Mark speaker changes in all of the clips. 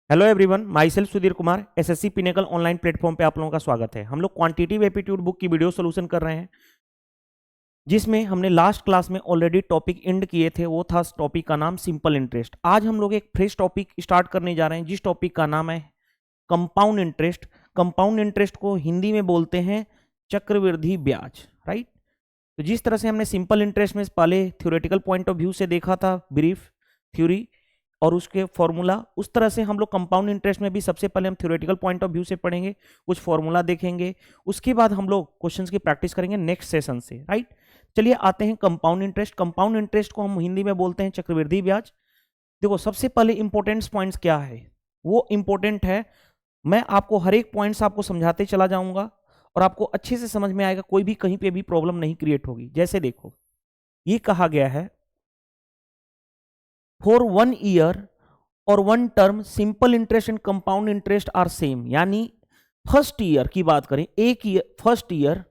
Speaker 1: Hello everyone, my self Sudhir Kumar. SSC pinnacle online platform पे आप लोगों का स्वागत है। हम लोग क्वांटिटेटिव एप्टीट्यूड बुक की वीडियो सोल्यूशन कर रहे हैं, जिसमें हमने लास्ट क्लास में ऑलरेडी टॉपिक एंड किए थे। वो था टॉपिक का नाम सिंपल इंटरेस्ट। आज हम लोग एक फ्रेश टॉपिक स्टार्ट करने जा रहे हैं, जिस टॉपिक का नाम है कंपाउंड इंटरेस्ट। कंपाउंड इंटरेस्ट को हिंदी में बोलते हैं चक्रवृद्धि ब्याज, राइट। तो जिस तरह से हमने सिंपल इंटरेस्ट में पहले थ्योरेटिकल पॉइंट ऑफ व्यू से देखा था, ब्रीफ थ्योरी और उसके फॉर्मूला, उस तरह से हम लोग कंपाउंड इंटरेस्ट में भी सबसे पहले हम थ्योरेटिकल पॉइंट ऑफ व्यू से पढ़ेंगे, कुछ फॉर्मूला देखेंगे, उसके बाद हम लोग क्वेश्चंस की प्रैक्टिस करेंगे नेक्स्ट सेशन से, राइट। चलिए आते हैं कंपाउंड इंटरेस्ट। कंपाउंड इंटरेस्ट को हम हिंदी में बोलते हैं चक्रवृद्धि ब्याज। देखो, सबसे पहले इंपॉर्टेंट पॉइंट्स क्या है, वो इंपॉर्टेंट है। मैं आपको हर एक पॉइंट्स आपको समझाते चला जाऊंगा और आपको अच्छे से समझ में आएगा, कोई भी कहीं पे भी प्रॉब्लम नहीं क्रिएट होगी। जैसे देखो, ये कहा गया है फॉर 1 ईयर और 1 term simple interest and compound interest are same. यानी फर्स्ट ईयर की बात करें, एक ईयर फर्स्ट ईयर,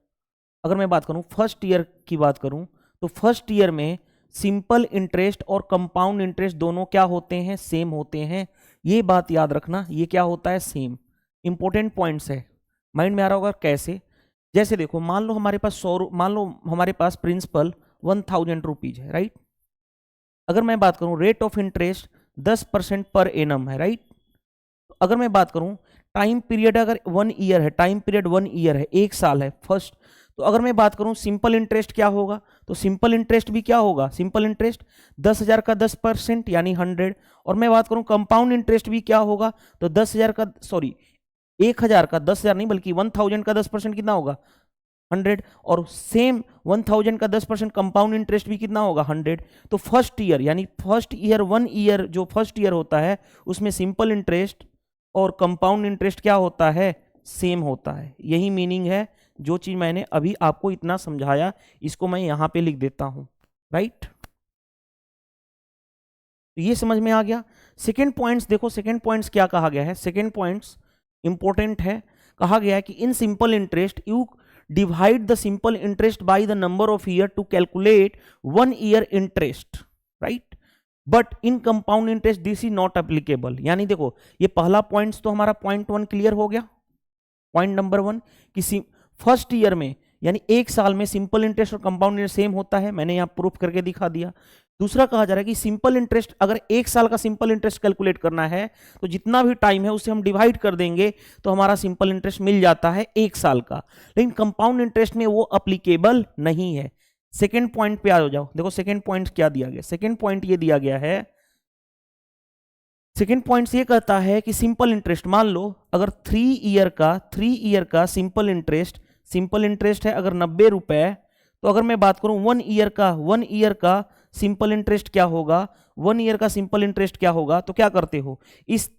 Speaker 1: अगर मैं बात करूं फर्स्ट ईयर की बात करूं, तो फर्स्ट ईयर में सिंपल इंटरेस्ट और कंपाउंड इंटरेस्ट दोनों क्या होते हैं, सेम होते हैं। ये बात याद रखना, ये क्या होता है, सेम। इंपॉर्टेंट पॉइंट्स है, माइंड में आ रहा होगा कैसे। जैसे देखो, मान लो हमारे पास मान लो हमारे पास प्रिंसिपल 1000 रुपीज है, राइट। अगर मैं बात करूं rate of interest 10% per annum है, राइट। अगर मैं बात करूं टाइम पीरियड, अगर 1 ईयर है, टाइम पीरियड 1 ईयर है, 1 साल है फर्स्ट, तो अगर मैं बात करूं सिंपल इंटरेस्ट क्या होगा, तो सिंपल इंटरेस्ट भी क्या होगा, सिंपल इंटरेस्ट 10,000 का 10% यानी 100। और मैं बात करूं कंपाउंड इंटरेस्ट भी क्या होगा, तो 10,000 का, सॉरी 1,000 का 10,000 नहीं बल्कि 1000 का 10% कितना होगा, 100। और सेम 1000 का 10% कंपाउंड इंटरेस्ट भी कितना होगा, 100। तो फर्स्ट ईयर यानी फर्स्ट ईयर 1 ईयर जो फर्स्ट ईयर होता है, उसमें सिंपल इंटरेस्ट और कंपाउंड इंटरेस्ट क्या होता है, सेम होता है। यही मीनिंग है, जो चीज मैंने अभी आपको इतना समझाया, इसको मैं यहां पे लिख देता हूं, राइट। तो ये समझ में आ गया। सेकेंड पॉइंट्स देखो, सेकेंड पॉइंट्स क्या कहा गया है, सेकेंड पॉइंट्स इंपॉर्टेंट है। कहा गया है कि in simple interest you divide the simple interest by the number of year to calculate 1 year interest, right, but in compound interest this is not applicable। यानी देखो, ये पहला पॉइंट्स तो हमारा पॉइंट 1 क्लियर हो गया। पॉइंट नंबर 1 कि first year में यानी 1 साल में सिंपल इंटरेस्ट और कंपाउंड इंटरेस्ट सेम होता है, मैंने यहां प्रूफ करके दिखा दिया। दूसरा कहा जा रहा है कि सिंपल इंटरेस्ट, अगर 1 साल का सिंपल इंटरेस्ट कैलकुलेट करना है तो जितना भी टाइम है उसे हम डिवाइड कर देंगे तो हमारा सिंपल इंटरेस्ट मिल जाता है 1 साल का। लेकिन कंपाउंड इंटरेस्ट में वो अप्लीकेबल नहीं है। सेकेंड पॉइंट पे आ जाओ, देखो सेकेंड पॉइंट क्या दिया गया। सेकेंड पॉइंट ये दिया गया है, सेकेंड पॉइंट ये कहता है कि सिंपल इंटरेस्ट, मान लो अगर 3 ईयर का सिंपल इंटरेस्ट है अगर 90 रुपए, तो अगर मैं बात करूं 1 ईयर का सिंपल इंटरेस्ट क्या होगा, 1 ईयर का सिंपल इंटरेस्ट क्या होगा, तो क्या करते हो, इस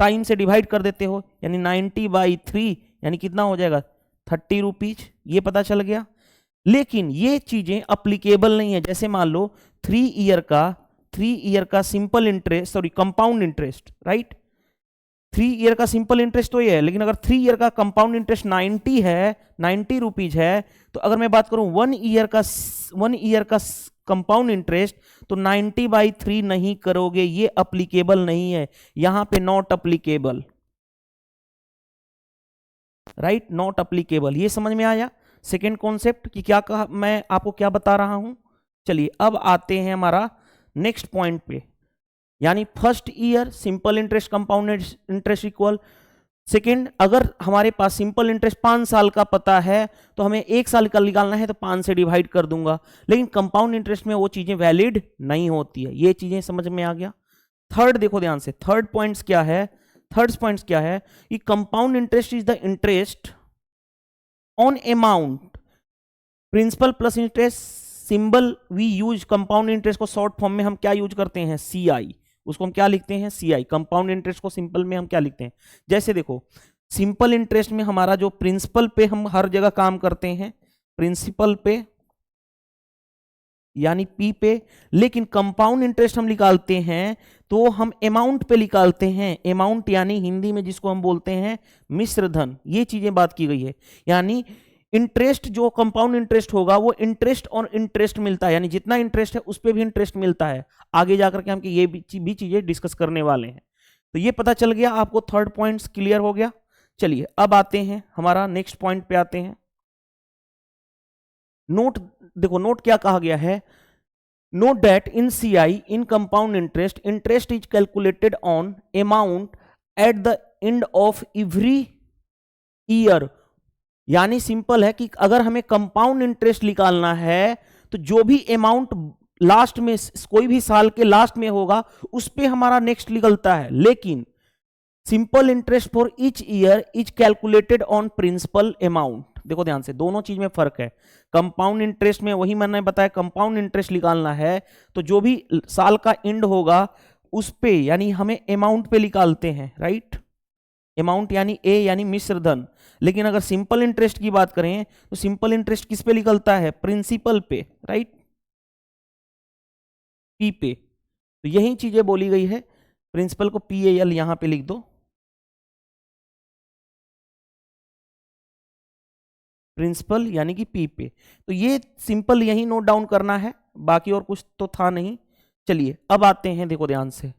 Speaker 1: टाइम से डिवाइड कर देते हो, यानी 90/3 यानी कितना हो जाएगा, 30 रुपीज। ये पता चल गया। लेकिन ये चीजें अप्लीकेबल नहीं है। जैसे मान लो 3 ईयर का simple interest, sorry compound interest, right. 3 year का सिंपल इंटरेस्ट तो ये है, लेकिन अगर 3 ईयर का कंपाउंड इंटरेस्ट 90 है, 90 रुपीज है, तो अगर मैं बात करूं 1 ईयर का कंपाउंड इंटरेस्ट, तो 90/3 नहीं करोगे, ये अप्लीकेबल नहीं है, यहां पे not applicable, right, not applicable. ये समझ में आया सेकेंड कॉन्सेप्ट कि क्या कहा, मैं आपको क्या बता रहा हूं। चलिए अब आते हैं हमारा नेक्स्ट पॉइंट पे, यानी first year simple interest compound interest equal. Second, अगर हमारे पास सिंपल इंटरेस्ट 5 साल का पता है तो हमें 1 साल का निकालना है तो 5 से डिवाइड कर दूंगा। लेकिन कंपाउंड इंटरेस्ट में वो चीजें वैलिड नहीं होती है। ये चीजें समझ में आ गया। थर्ड देखो ध्यान से, थर्ड पॉइंट्स क्या है, थर्ड पॉइंट्स क्या है कि compound interest is the interest on amount principal plus interest. Symbol we use compound interest को शॉर्ट फॉर्म में हम क्या यूज करते हैं, CI, उसको हम क्या लिखते हैं, CI। कंपाउंड इंटरेस्ट को सिंपल में हम क्या लिखते हैं, जैसे देखो सिंपल इंटरेस्ट में हमारा जो प्रिंसिपल पे हम हर जगह काम करते हैं, प्रिंसिपल पे यानी P पे, लेकिन कंपाउंड इंटरेस्ट हम निकालते हैं तो हम अमाउंट पे निकालते हैं। अमाउंट यानी हिंदी में जिसको हम बोलते हैं मिश्र धन। ये चीजें बात की गई है, यानी इंटरेस्ट जो कंपाउंड इंटरेस्ट होगा वो इंटरेस्ट और इंटरेस्ट मिलता है, यानी जितना इंटरेस्ट है उस पर भी इंटरेस्ट मिलता है। आगे जाकर के हम ये भी चीजें डिस्कस करने वाले हैं। तो ये पता चल गया आपको, थर्ड पॉइंट क्लियर हो गया। चलिए अब आते हैं हमारा नेक्स्ट पॉइंट पे आते हैं। नोट देखो, नोट क्या कहा गया है, note that in CI in compound interest, interest is calculated on amount at the end of every year. यानी सिंपल है कि अगर हमें कंपाउंड इंटरेस्ट निकालना है तो जो भी अमाउंट लास्ट में, कोई भी साल के लास्ट में होगा, उस पे हमारा नेक्स्ट निकलता है। लेकिन simple interest for each year is calculated on principal amount. देखो ध्यान से, दोनों चीज में फर्क है। कंपाउंड इंटरेस्ट में वही मैंने बताया, कंपाउंड इंटरेस्ट निकालना है तो जो भी साल का एंड होगा उस पे, यानी हमें अमाउंट पे निकालते हैं, राइट। अमाउंट यानी ए यानी मिश्र धन। लेकिन अगर सिंपल इंटरेस्ट की बात करें तो सिंपल इंटरेस्ट किस पे निकलता है, प्रिंसिपल पे, राइट, पी पे। तो यही चीजें बोली गई है, प्रिंसिपल को पी ए एल यहां पे लिख दो, प्रिंसिपल यानी कि पी पे। तो ये सिंपल यही नोट डाउन करना है, बाकी और कुछ तो था नहीं। चलिए अब आते हैं, देखो ध्यान से,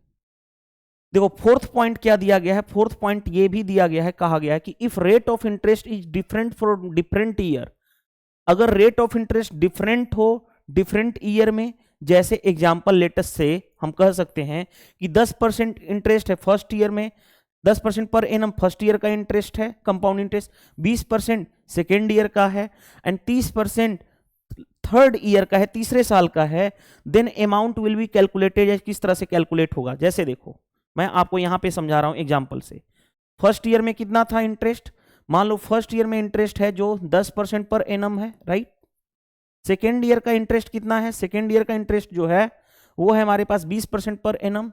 Speaker 1: देखो फोर्थ पॉइंट क्या दिया गया है। फोर्थ पॉइंट ये भी दिया गया है, कहा गया है कि if rate of interest is different for different year, अगर रेट ऑफ इंटरेस्ट डिफरेंट हो डिफरेंट ईयर में, जैसे एग्जांपल लेटेस्ट से हम कह सकते हैं कि 10% इंटरेस्ट है फर्स्ट ईयर में, 10% पर एनम फर्स्ट ईयर का इंटरेस्ट है कंपाउंड इंटरेस्ट, 20% सेकेंड ईयर का है एंड 30% थर्ड ईयर का है, तीसरे साल का है, then amount will be calculated. किस तरह से कैलकुलेट होगा, जैसे देखो मैं आपको यहां पे समझा रहा हूं एग्जांपल से। फर्स्ट ईयर में कितना था इंटरेस्ट, मान लो फर्स्ट ईयर में इंटरेस्ट है जो 10% पर एनम है, राइट। सेकेंड ईयर का इंटरेस्ट कितना है, सेकेंड ईयर का इंटरेस्ट जो है वो है हमारे पास 20% per annum,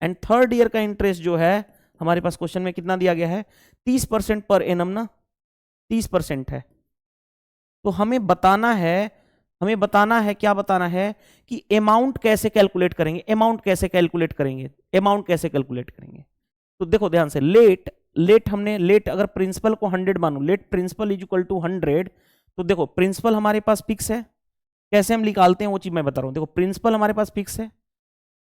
Speaker 1: and third year का इंटरेस्ट जो है हमारे पास क्वेश्चन में कितना दिया गया है, 30% पर एनम ना, 30% है। तो हमें बताना है क्या बताना है कि अमाउंट कैसे कैलकुलेट करेंगे, अमाउंट कैसे कैलकुलेट करेंगे, अमाउंट कैसे कैलकुलेट करेंगे। तो देखो ध्यान से, लेट अगर प्रिंसिपल को 100 मानो, let principal is equal to 100, तो देखो प्रिंसिपल हमारे पास फिक्स है, कैसे हम निकालते हैं वो चीज मैं बता रहा हूं। देखो प्रिंसिपल हमारे पास फिक्स है,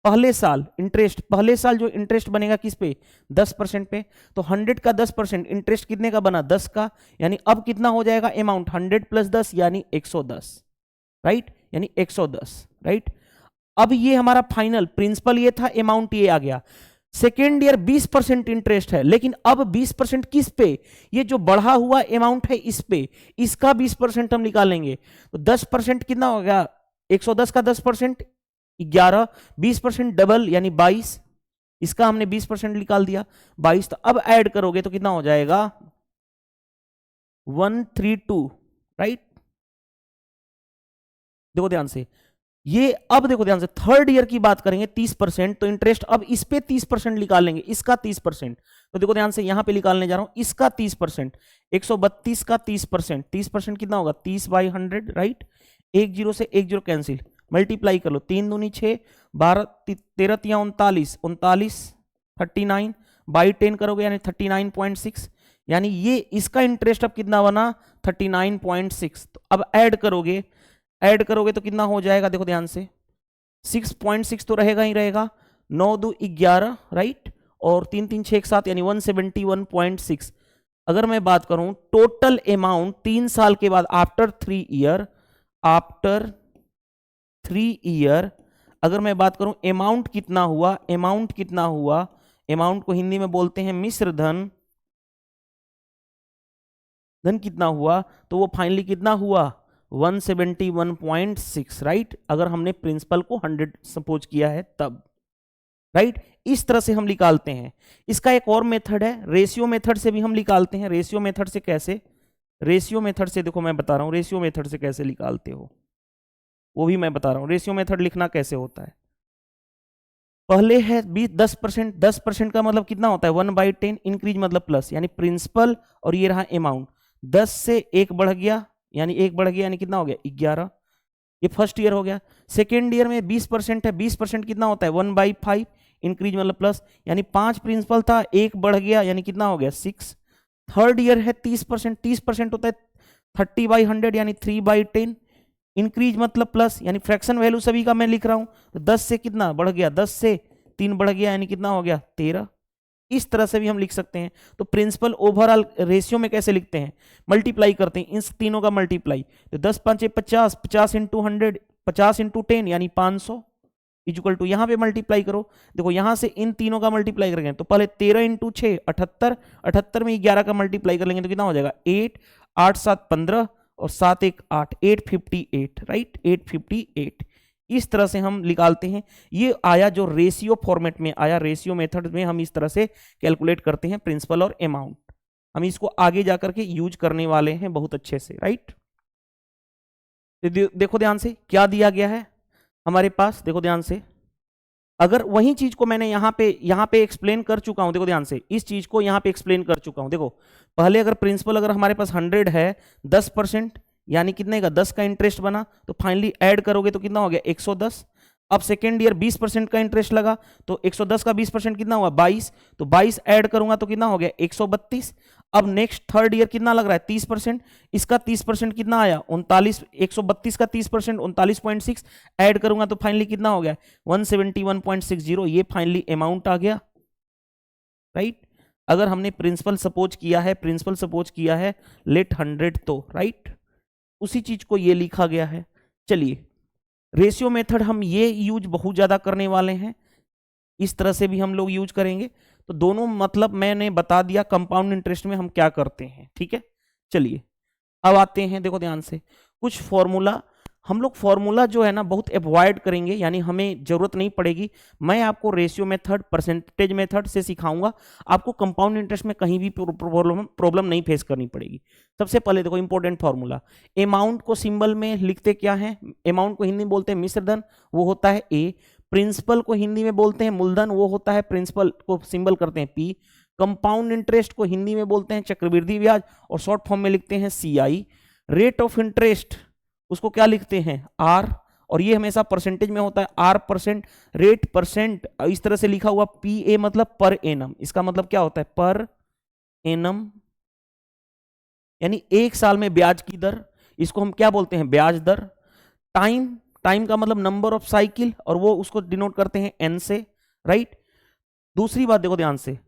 Speaker 1: पहले साल इंटरेस्ट, पहले साल जो इंटरेस्ट बनेगा किस पे, 10% पे, तो 100 का 10% इंटरेस्ट कितने का बना, 10 का, यानी अब कितना हो जाएगा अमाउंट, 100 प्लस 10 यानी 110, राइट, यानी 110, राइट। अब ये हमारा फाइनल प्रिंसिपल ये था, अमाउंट ये आ गया। सेकेंड ईयर 20% इंटरेस्ट है, लेकिन अब 20% किस पे, ये जो बढ़ा हुआ अमाउंट है इस पे, इसका 20% हम निकालेंगे। तो 10% कितना हो गया, 110 का 10% 11, 20% डबल यानी 22, इसका हमने 20% निकाल दिया 22। तो अब ऐड करोगे तो कितना हो जाएगा 132, राइट। देखो ध्यान से, ये अब देखो ध्यान से, थर्ड ईयर की बात करेंगे 30%, तो इंटरेस्ट अब इस पे 30% निकालेंगे, इसका 30%। तो देखो ध्यान से यहां पे निकालने जा रहा हूं, इसका 30%, 132 का 30%, 30% कितना होगा 30/100, राइट। 1 0 से 1 0 कैंसिल, मल्टीप्लाई कर लो, 3 दूनी 6, 12 13 तिया 39, 39 बाई 10 करोगे यानी 39.6, यानी ये इसका इंटरेस्ट अब कितना बना 39.6। तो अब ऐड करोगे तो कितना हो जाएगा, देखो ध्यान से 6.6 तो रहेगा ही रहेगा, 9 2 11, राइट, और 3 3 6 7 यानी 171.6। अगर मैं बात करूं टोटल अमाउंट 3 साल के बाद, आफ्टर 3 ईयर, अगर मैं बात करूं अमाउंट कितना हुआ, अमाउंट को हिंदी में बोलते हैं मिश्र धन, कितना हुआ, तो वो फाइनली कितना हुआ 171.6, राइट। अगर हमने प्रिंसिपल को 100 सपोज किया है तब, राइट। इस तरह से हम निकालते हैं। इसका एक और मेथड है, रेशियो मेथड से भी हम निकालते हैं। रेशियो मेथड से कैसे, रेशियो मेथड से देखो मैं बता रहा हूं, रेशियो मेथड से कैसे निकालते हो वो भी मैं बता रहा हूं। रेशियो मेथड लिखना कैसे होता है, पहले है 10%, 10% का मतलब कितना होता है 1/10, इंक्रीज मतलब प्लस, यानी प्रिंसिपल, और ये रहा अमाउंट, 10 से 1 बढ़ गया यानी 1 बढ़ गया यानी कितना हो गया 11, ये फर्स्ट ईयर हो गया। सेकेंड ईयर में 20% है, 20% कितना होता है 1/5, इंक्रीज मतलब प्लस, यानी 5 प्रिंसिपल था, 1 बढ़ गया यानी कितना हो गया 6। थर्ड ईयर है 30%, 30% होता है 30/100 यानी 3/10, इंक्रीज मतलब प्लस, यानी फ्रैक्शन वैल्यू सभी का मैं लिख रहा हूं, तो 10 से कितना बढ़ गया, 10 से 3 बढ़ गया यानी कितना हो गया 13। इस तरह से भी हम लिख सकते हैं। तो प्रिंसिपल ओवरऑल रेशियो में कैसे लिखते हैं, मल्टीप्लाई करते हैं इन तीनों का मल्टीप्लाई। तो 10 5 50, 50 इंटू 100, 50 इंटू 10 यानी 500 इक्वल टू, यहाँ पे मल्टीप्लाई करो, देखो यहाँ से इन तीनों का मल्टीप्लाई करेंगे तो पहले 13 इंटू 6 78, 78 में 11 का मल्टीप्लाई कर लेंगे तो कितना हो जाएगा 8, 8 7 15 और 7 1 8, 858, राइट 858। इस तरह से हम निकालते हैं। ये आया जो रेशियो फॉर्मेट में आया, रेशियो मेथड में हम इस तरह से कैलकुलेट करते हैं प्रिंसिपल और अमाउंट। हम इसको आगे जाकर के यूज करने वाले हैं बहुत अच्छे से, राइट। देखो ध्यान से क्या दिया गया है हमारे पास, देखो ध्यान से, अगर वही चीज को मैंने यहाँ पे एक्सप्लेन कर चुका हूं, देखो ध्यान से, इस चीज को यहाँ पे एक्सप्लेन कर चुका हूं। देखो पहले अगर प्रिंसिपल अगर हमारे पास 100 है, 10% यानी कितने का 10 का इंटरेस्ट बना, तो फाइनली ऐड करोगे तो कितना हो गया 110। अब सेकेंड ईयर 20% का इंटरेस्ट लगा, तो 110 का 20% कितना हुआ 22, तो 22 ऐड करूंगा तो कितना हो गया 132। अब नेक्स्ट थर्ड ईयर कितना लग रहा है 30%, इसका 30% कितना आया 39, 132 का 30% 39.6 ऐड करूंगा तो फाइनली कितना हो गया 171.60। ये फाइनली अमाउंट आ गया, राइट। अगर हमने प्रिंसिपल सपोज किया है लेट 100 तो, राइट, उसी चीज को ये लिखा गया है। चलिए रेशियो मेथड हम ये यूज बहुत ज्यादा करने वाले हैं, इस तरह से भी हम लोग यूज करेंगे। तो दोनों मतलब मैंने बता दिया कंपाउंड इंटरेस्ट में हम क्या करते हैं, ठीक है। चलिए अब आते हैं, देखो ध्यान से, कुछ फॉर्मूला हम लोग फॉर्मूला जो है ना बहुत अवॉइड करेंगे, यानी हमें जरूरत नहीं पड़ेगी। मैं आपको रेशियो मेथड परसेंटेज मेथड से सिखाऊंगा, आपको कंपाउंड इंटरेस्ट में कहीं भी प्रॉब्लम नहीं फेस करनी पड़ेगी। सबसे पहले देखो इंपॉर्टेंट फॉर्मूला, अमाउंट को सिंबल में लिखते क्या है, अमाउंट को हिंदी में बोलते हैं मिश्रधन, वो होता है ए। प्रिंसिपल को हिंदी में बोलते हैं मूलधन, वो होता है प्रिंसिपल को सिंबल करते हैं पी। कंपाउंड इंटरेस्ट को हिंदी में बोलते हैं चक्रवृद्धि ब्याज और शॉर्ट फॉर्म में लिखते हैं CI। रेट ऑफ इंटरेस्ट उसको क्या लिखते हैं R, और ये हमेशा परसेंटेज में होता है R%, रेट परसेंट इस तरह से लिखा हुआ PA मतलब पर एनम, इसका मतलब क्या होता है पर एनम, यानी एक साल में ब्याज की दर, इसको हम क्या बोलते हैं ब्याज दर। टाइम का मतलब नंबर ऑफ साइकिल, और वो उसको डिनोट करते हैं N से, राइट। दूसरी बात देखो ध्यान से,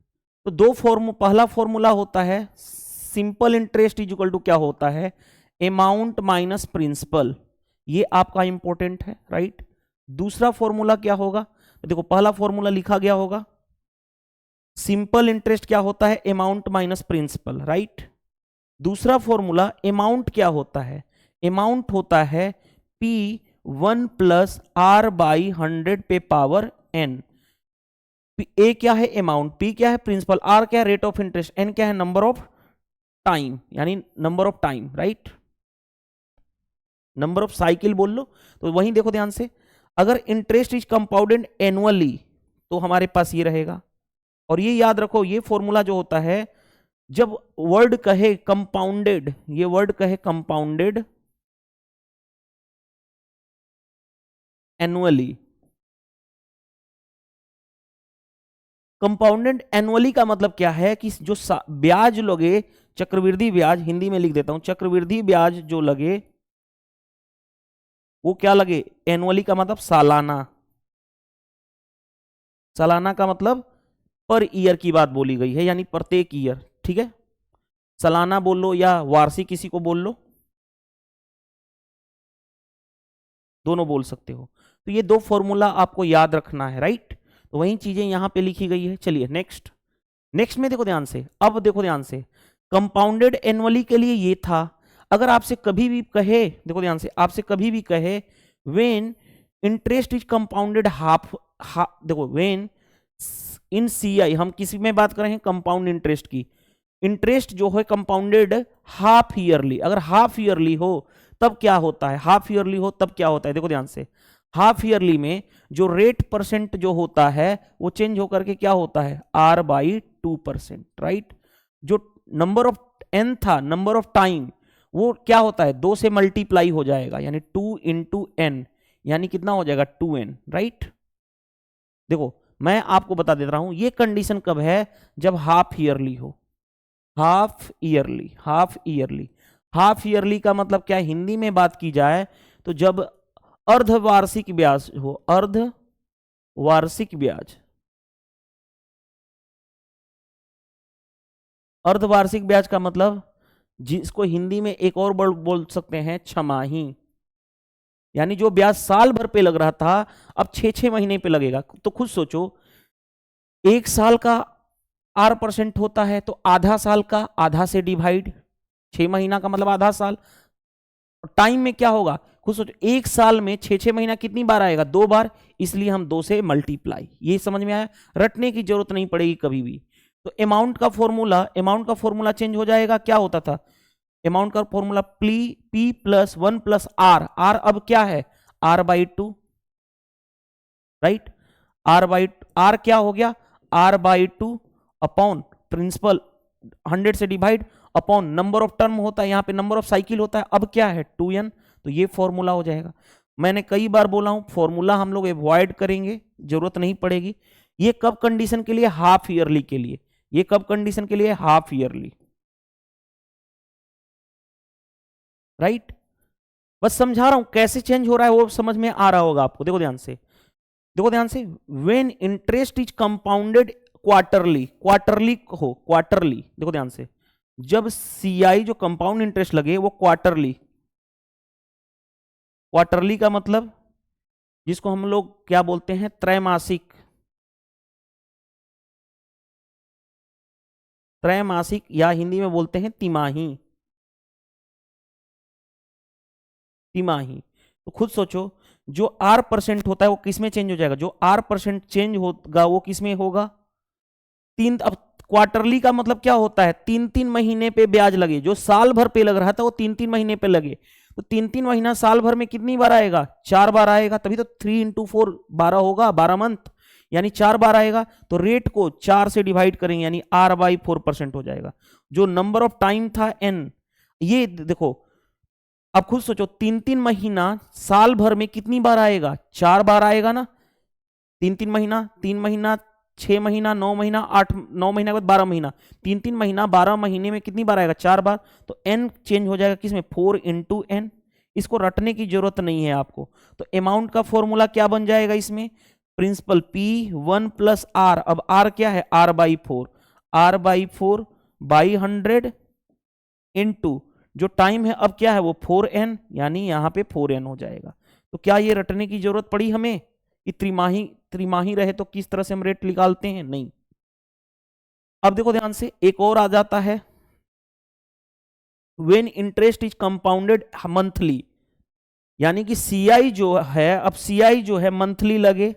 Speaker 1: तो पहला फॉर्मूला होता है simple interest is equal to क्या होता है अमाउंट माइनस प्रिंसिपल, ये आपका इंपॉर्टेंट है, राइट। दूसरा फॉर्मूला क्या होगा, देखो पहला फॉर्मूला लिखा गया होगा सिंपल इंटरेस्ट क्या होता है अमाउंट माइनस प्रिंसिपल, राइट। दूसरा फॉर्मूला अमाउंट क्या होता है, अमाउंट होता है P1 प्लस R/100 पे पावर N। ए क्या है अमाउंट, पी क्या है प्रिंसिपल, आर क्या है रेट ऑफ इंटरेस्ट, एन क्या है नंबर ऑफ टाइम, यानी number of time, right, number of cycle बोल लो। तो वहीं देखो ध्यान से, अगर इंटरेस्ट इज कंपाउंडेड एनुअली तो हमारे पास ये रहेगा। और ये याद रखो, ये फॉर्मूला जो होता है जब वर्ड कहे कंपाउंडेड, ये वर्ड कहे कंपाउंडेड एनुअली, कंपाउंडेड एनुअली का मतलब क्या है कि जो ब्याज लगे, चक्रवृद्धि ब्याज, हिंदी में लिख देता हूं चक्रवृद्धि ब्याज जो लगे वो क्या लगे, एनुअली का मतलब सालाना, सालाना का मतलब पर ईयर की बात बोली गई है, यानी प्रत्येक ईयर, ठीक है। सालाना बोल लो या वार्षिक किसी को बोल लो, दोनों बोल सकते हो। तो ये दो फॉर्मूला आपको याद रखना है, राइट। तो वही चीजें यहां पे लिखी गई है। चलिए नेक्स्ट में देखो ध्यान से, अब देखो ध्यान से, कंपाउंडेड एनुअली के लिए ये था। अगर आपसे कभी भी कहे, देखो ध्यान से, आपसे कभी भी कहे when interest is compounded half, देखो व्हेन इन CI, हम किसी में बात कर रहे हैं कंपाउंड इंटरेस्ट की, इंटरेस्ट जो है कंपाउंडेड हाफ ईयरली, अगर हाफ ईयरली हो तब क्या होता है, हाफ ईयरली हो तब क्या होता है, देखो ध्यान से, हाफ ईयरली में जो रेट परसेंट जो होता है वो चेंज होकर के क्या होता है R/2%, राइट। जो नंबर ऑफ N था, नंबर ऑफ टाइम, वो क्या होता है 2 से मल्टीप्लाई हो जाएगा, यानी 2 × N, यानी कितना हो जाएगा 2N, राइट। देखो मैं आपको बता दे रहा हूं ये कंडीशन कब है, जब हाफ ईयरली हो, half yearly, half yearly, half yearly का मतलब क्या, हिंदी में बात की जाए तो जब अर्धवार्षिक ब्याज हो, अर्धवार्षिक ब्याज, अर्धवार्षिक ब्याज का मतलब जिसको हिंदी में एक और वर्ड बोल सकते हैं छमाही, यानी जो ब्याज साल भर पे लग रहा था अब 6-6 महीने पे लगेगा। तो खुद सोचो, एक साल का R% होता है तो आधा साल का आधा से डिवाइड, 6 महीना का मतलब आधा साल। टाइम में क्या होगा, खुद सोचो, एक साल में 6-6 महीना कितनी बार आएगा, 2 बार, इसलिए हम 2 से मल्टीप्लाई। ये समझ में आया, रटने की जरूरत नहीं पड़ेगी कभी भी। तो अमाउंट का फॉर्मूला चेंज हो जाएगा। क्या होता था अमाउंट का formula, P plus 1 plus R। R अब क्या है, R/2, राइट। R क्या हो गया, R/2 अपॉन प्रिंसिपल 100 से divide upon number of term होता है, यहां पे नंबर ऑफ साइकिल होता है, अब क्या है 2n। तो ये फॉर्मूला हो जाएगा। मैंने कई बार बोला हूं फॉर्मूला हम लोग अवॉइड करेंगे, जरूरत नहीं पड़ेगी। ये कब कंडीशन के लिए, हाफ ईयरली के लिए। ये कब कंडीशन के लिए, हाफ ईयरली, राइट। बस समझा रहा हूं कैसे चेंज हो रहा है, वो समझ में आ रहा होगा आपको। देखो ध्यान से, देखो ध्यान से, when interest is compounded quarterly, quarterly, देखो ध्यान से, जब सीआई जो कंपाउंड इंटरेस्ट लगे वो क्वार्टरली, क्वार्टरली का मतलब जिसको हम लोग क्या बोलते हैं, त्रैमासिक, त्रैमासिक या हिंदी में बोलते हैं तिमाही, तिमाही। तो खुद सोचो, जो R% होता है वो किस में चेंज हो जाएगा, जो R% चेंज होगा वो किस में होगा, तीन। अब क्वार्टरली का मतलब क्या होता है, 3-3 महीने पे ब्याज लगे, जो साल भर पे लग रहा था वो 3-3 महीने पे लगे। तो 3-3 महीना साल भर में कितनी बार आएगा, 4 बार आएगा, तभी तो 3 × 4 12 होगा, 12 मंथ, यानी 4 बार आएगा। तो रेट को 4 से डिवाइड करेंगे, यानी R/4% हो जाएगा। जो नंबर ऑफ टाइम था n, ये देखो, अब खुद सोचो, 3-3 महीना साल भर में कितनी बार आएगा, 4 बार आएगा ना। 3-3 महीना, 3 महीना, 6 महीना, 9 महीना, 8, 9 महीना के बाद 12 महीना, 3-3 महीना 12 महीने में कितनी बार आएगा, 4 बार। तो n चेंज हो जाएगा किसमें, 4 × n। इसको रटने की जरूरत नहीं है आपको। तो अमाउंट का फॉर्मूला क्या बन जाएगा इसमें, प्रिंसिपल P1 प्लस R। अब R क्या है, R/4, R/4/100 इंटू जो टाइम है अब क्या है वो 4n, यानी यहां पे 4n हो जाएगा। तो क्या ये रटने की जरूरत पड़ी हमें कि त्रिमाही रहे तो किस तरह से हम रेट निकालते हैं, नहीं। अब देखो ध्यान से, एक और आ जाता है, when interest is compounded monthly, यानी कि सीआई जो है, अब सीआई जो है मंथली लगे,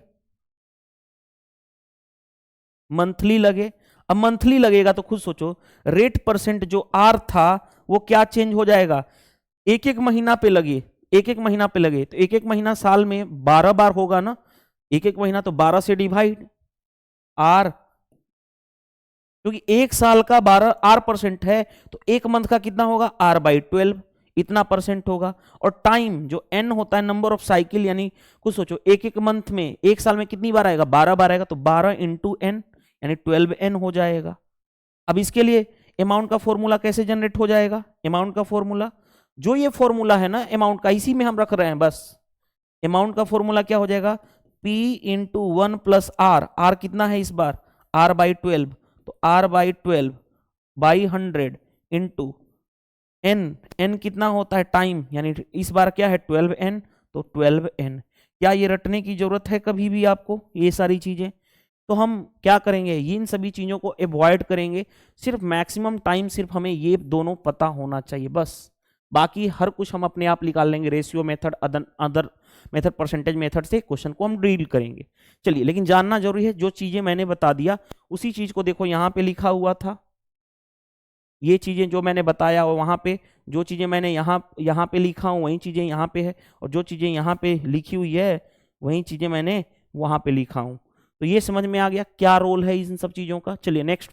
Speaker 1: मंथली लगे। अब मंथली लगेगा तो खुद सोचो, रेट परसेंट जो आर था वो क्या चेंज हो जाएगा, एक एक महीना पे लगे, एक एक महीना पे लगे, तो एक एक महीना साल में 12 बार होगा ना, एक एक महीना तो 12 से डिवाइड आर, क्योंकि एक साल का 12 R% है, तो एक मंथ का कितना होगा, R/12, इतना परसेंट होगा। और टाइम जो n होता है, नंबर ऑफ साइकिल, यानी कुछ सोचो, एक एक मंथ में, एक साल में कितनी बार आएगा, 12 बार आएगा, तो 12 × n यानी 12n हो जाएगा। अब इसके लिए अमाउंट का फॉर्मूला कैसे जनरेट हो जाएगा, अमाउंट का फॉर्मूला, जो ये फॉर्मूला है ना अमाउंट का, इसी में हम रख रहे हैं बस। अमाउंट का फॉर्मूला क्या हो जाएगा, P × 1 + R। R कितना है इस बार, R/12, तो R/12/100 इंटू n कितना होता है, टाइम, यानी इस बार क्या है 12n, तो 12n। क्या ये रटने की जरूरत है कभी भी आपको ये सारी चीजें? तो हम क्या करेंगे, इन सभी चीजों को अवॉइड करेंगे। सिर्फ मैक्सिमम टाइम सिर्फ हमें ये दोनों पता होना चाहिए बस, बाकी हर कुछ हम अपने आप निकाल लेंगे। Ratio method, other method, percentage method से क्वेश्चन को हम डील करेंगे। चलिए, लेकिन जानना जरूरी है, जो चीजें मैंने बता दिया उसी चीज को देखो यहाँ पे लिखा हुआ था, ये चीजें जो मैंने बताया और वहां पे जो चीजें मैंने यहाँ पे लिखा हूँ वही चीजें यहाँ पे है, और जो चीजें यहाँ पे लिखी हुई है वही चीजें मैंने वहां पे लिखा हूँ। तो ये समझ में आ गया क्या रोल है इन सब चीजों का। चलिए नेक्स्ट